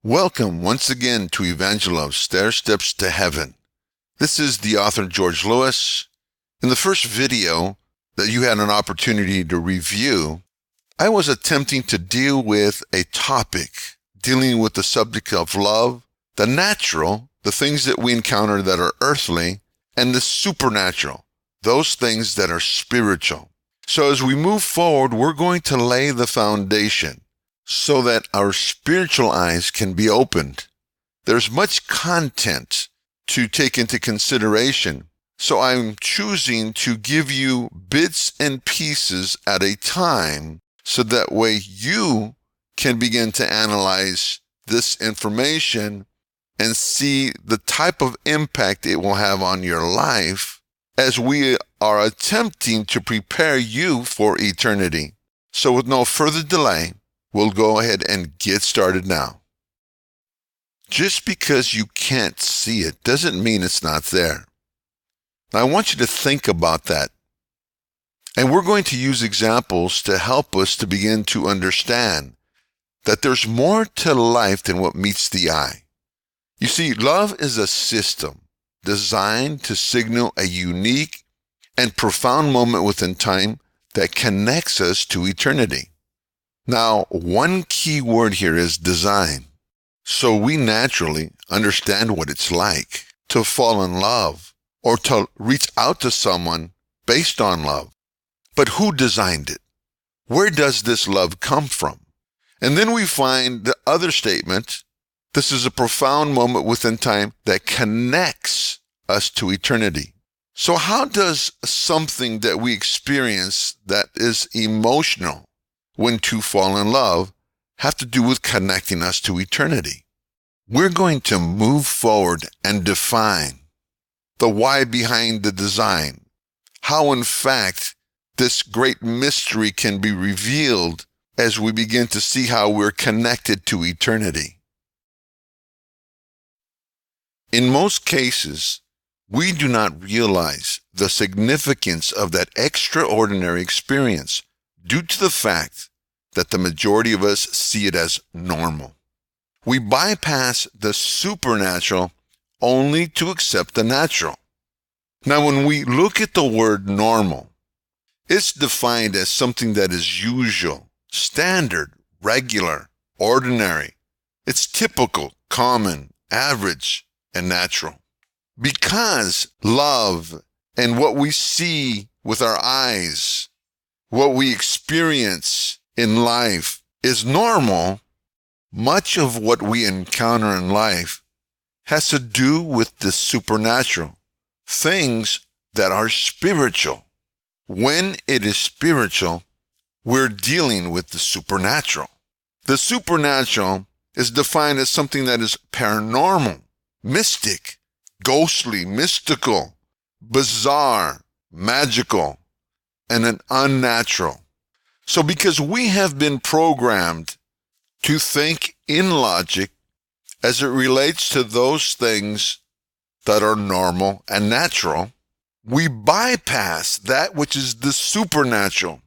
Welcome once again to Evangel-Love, Stair Steps to Heaven. This is the author George Lewis. In the first video that you had an opportunity to review, I was attempting to deal with a topic dealing with the subject of love, the natural, the things that we encounter that are earthly, and the supernatural, those things that are spiritual. So as we move forward, we're going to lay the foundation so that our spiritual eyes can be opened. There's much content to take into consideration, so I'm choosing to give you bits and pieces at a time so that way you can begin to analyze this information and see the type of impact it will have on your life as we are attempting to prepare you for eternity. So with no further delay, we'll go ahead and get started now. Just because you can't see it doesn't mean it's not there. Now, I want you to think about that. And we're going to use examples to help us to begin to understand that there's more to life than what meets the eye. You see, love is a system designed to signal a unique and profound moment within time that connects us to eternity. Now, one key word here is design. So we naturally understand what it's like to fall in love or to reach out to someone based on love. But who designed it? Where does this love come from? And then we find the other statement, this is a profound moment within time that connects us to eternity. So how does something that we experience that is emotional when two fall in love have to do with connecting us to eternity? We're going to move forward and define the why behind the design, how in fact this great mystery can be revealed as we begin to see how we're connected to eternity. In most cases, we do not realize the significance of that extraordinary experience due to the fact that the majority of us see it as normal. We bypass the supernatural only to accept the natural. Now, when we look at the word normal, it's defined as something that is usual, standard, regular, ordinary. It's typical, common, average, and natural. Because love and what we see with our eyes, what we experience in life is normal, much of what we encounter in life has to do with the supernatural, things that are spiritual. When it is spiritual, we're dealing with the supernatural. The supernatural is defined as something that is paranormal, mystic, ghostly, mystical, bizarre, magical, and an unnatural. So because we have been programmed to think in logic as it relates to those things that are normal and natural, we bypass that which is the supernatural,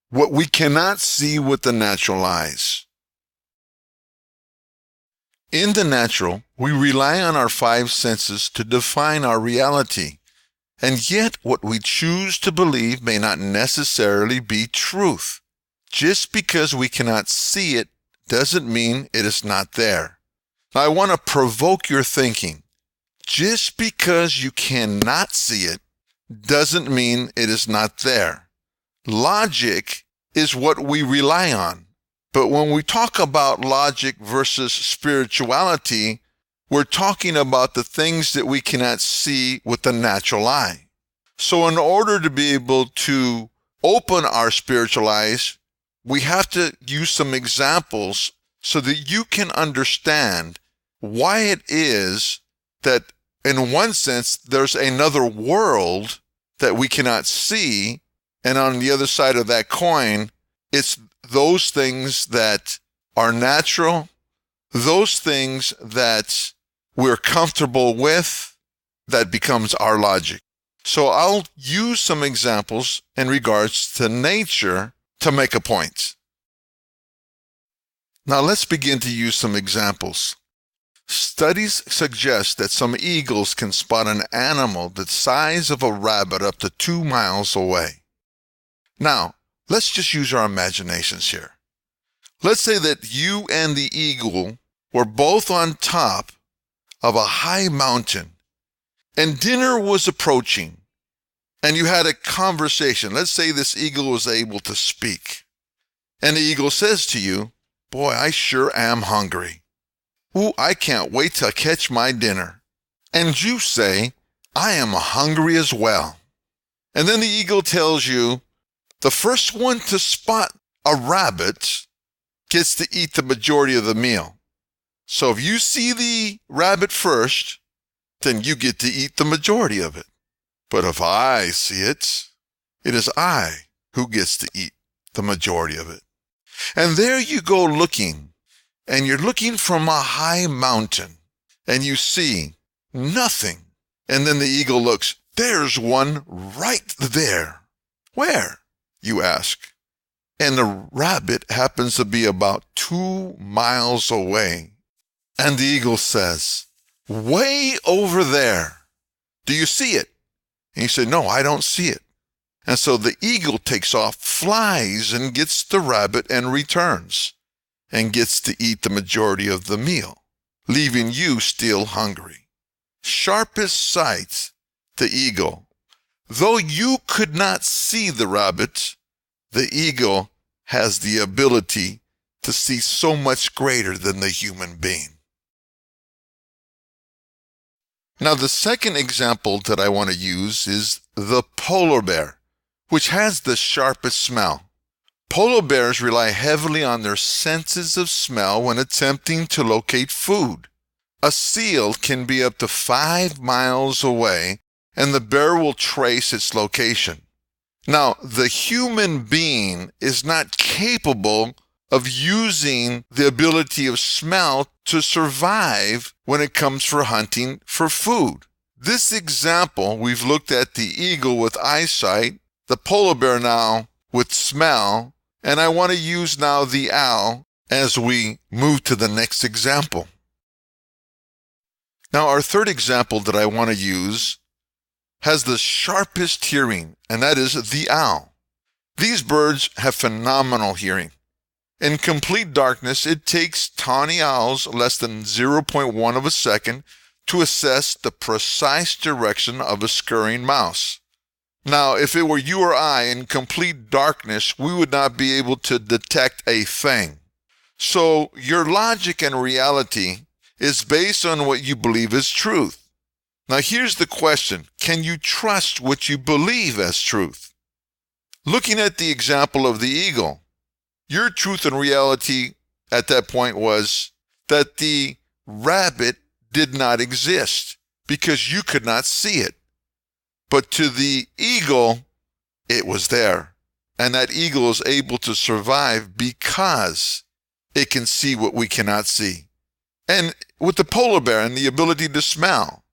what we cannot see with the natural eyes. In the natural, we rely on our five senses to define our reality, and yet what we choose to believe may not necessarily be truth. Just because we cannot see it doesn't mean it is not there. Now, I want to provoke your thinking. Just because you cannot see it doesn't mean it is not there. Logic is what we rely on. But when we talk about logic versus spirituality, we're talking about the things that we cannot see with the natural eye. So in order to be able to open our spiritual eyes, we have to use some examples so that you can understand why it is that in one sense there's another world that we cannot see, and on the other side of that coin, it's those things that are natural, those things that we're comfortable with, that becomes our logic. So I'll use some examples in regards to nature to make a point. Now let's begin to use some examples. Studies suggest that some eagles can spot an animal the size of a rabbit up to 2 miles away. Now, let's just use our imaginations here. Let's say that you and the eagle were both on top of a high mountain and dinner was approaching and you had a conversation. Let's say this eagle was able to speak. And the eagle says to you, "Boy, I sure am hungry. Ooh, I can't wait to catch my dinner." And you say, "I am hungry as well." And then the eagle tells you, the first one to spot a rabbit gets to eat the majority of the meal. So if you see the rabbit first, then you get to eat the majority of it. But if I see it, it is I who gets to eat the majority of it. And there you go looking, and you're looking from a high mountain, and you see nothing. And then the eagle looks, there's one right there. Where? You ask. And the rabbit happens to be about 2 miles away. And the eagle says, way over there. Do you see it? And you say, no, I don't see it. And so the eagle takes off, flies, and gets the rabbit and returns, and gets to eat the majority of the meal, leaving you still hungry. Sharpest sight, the eagle. Though you could not see the rabbit, the eagle has the ability to see so much greater than the human being. Now, the second example that I want to use is the polar bear, which has the sharpest smell. Polar bears rely heavily on their senses of smell when attempting to locate food. A seal can be up to 5 miles away, and the bear will trace its location. Now, the human being is not capable of using the ability of smell to survive when it comes for hunting for food. This example, we've looked at the eagle with eyesight, the polar bear now with smell, and I want to use now the owl as we move to the next example. Now, our third example that I want to use has the sharpest hearing, and that is the owl. These birds have phenomenal hearing. In complete darkness, it takes tawny owls less than 0.1 of a second to assess the precise direction of a scurrying mouse. Now, if it were you or I in complete darkness, we would not be able to detect a thing. So your logic and reality is based on what you believe is truth. Now, here's the question. Can you trust what you believe as truth? Looking at the example of the eagle, your truth and reality at that point was that the rabbit did not exist because you could not see it. But to the eagle, it was there. And that eagle is able to survive because it can see what we cannot see. And with the polar bear and the ability to smell,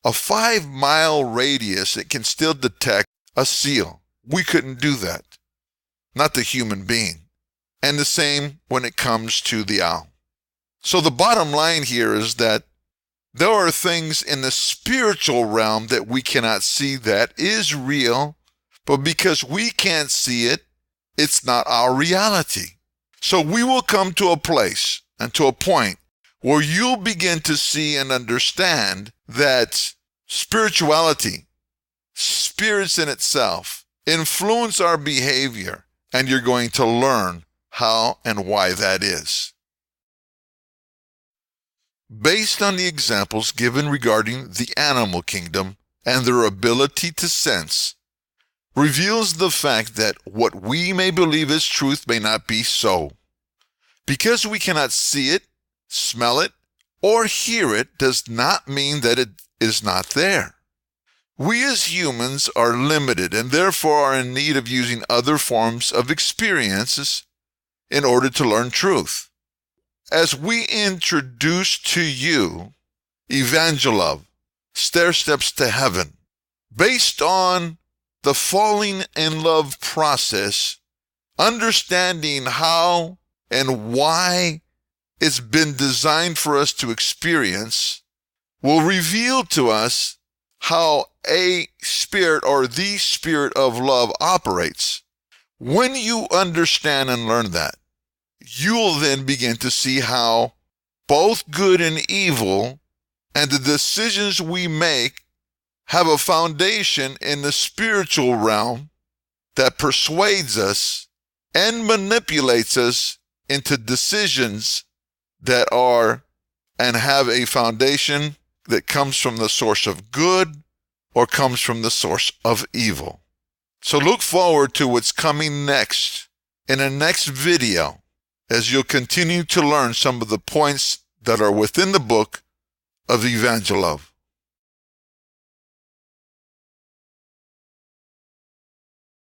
a 5-mile radius, it can still detect a seal. We couldn't do that. Not the human being. And the same when it comes to the owl. So the bottom line here is that there are things in the spiritual realm that we cannot see that is real, but because we can't see it, it's not our reality. So we will come to a place and to a point where you'll begin to see and understand that spirituality, spirits in itself, influence our behavior, and you're going to learn how and why that is. Based on the examples given regarding the animal kingdom and their ability to sense, reveals the fact that what we may believe is truth may not be so. Because we cannot see it, smell it, or hear it does not mean that it is not there. We as humans are limited and therefore are in need of using other forms of experiences in order to learn truth. As we introduce to you Evangel-Love, Stair Steps to Heaven, based on the falling in love process, understanding how and why it's been designed for us to experience will reveal to us how a spirit or the spirit of love operates. When you understand and learn that, you'll then begin to see how both good and evil and the decisions we make have a foundation in the spiritual realm that persuades us and manipulates us into decisions that are and have a foundation that comes from the source of good or comes from the source of evil. So look forward to what's coming next in the next video as you'll continue to learn some of the points that are within the book of Evangel-Love.